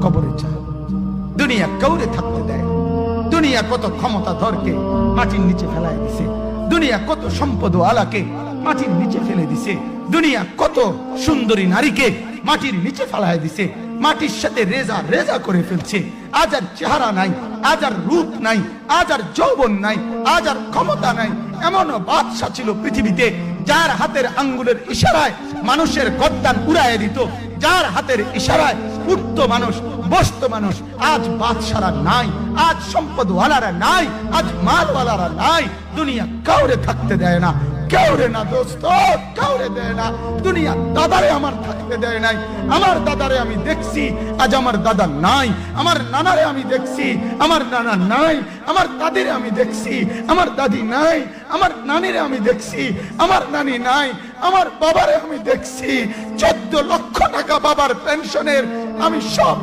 কবরে যায়। দুনিয়া কাউরে থাকতে দেয়। দুনিয়া কত ক্ষমতাধরকে মাটির নিচে ফেলায় দিছে। দুনিয়া কত সম্পদ আলাকে মাটির নিচে ফেলে দিছে। দুনিয়া কত সুন্দরী নারীকে মাটির নিচে ফেলায় দিছে। মাটির সাথে রেজা রেজা করে ফেলছে। আজ আর চেহারা নাই, আজ আর রূপ নাই, আজ আর যৌবন নাই, আজ আর ক্ষমতা নাই। এমন বাদশা ছিল পৃথিবীতে যার হাতের আঙ্গুলের ইশারায় মানুষের গর্দান উড়াইয়া দিত, যার হাতের ইশারায় উঠত মানুষ, বসত মানুষ। আজ বাদশারা নাই, আজ সম্পদওয়ালারা নাই, আজ মালওয়ালারা নাই। দুনিয়া কাউরে থাকতে দেয় না, কাউরে না দোস্ত, কাউরে দেয় না। দুনিয়া দাদারে আমার থাকতে দেয় নাই। আমার দাদারে আমি দেখছি, আজ আমার দাদা নাই। আমার নানারে আমি দেখছি, আমার নানা নাই। আমার দাদিরে আমি দেখছি, আমার দাদি নাই। আমার নানিরে আমি দেখছি, আমার নানি নাই। আমার বাবারে আমি দেখছি, 14 লক্ষ টাকা বাবার পেনশনের আমি সব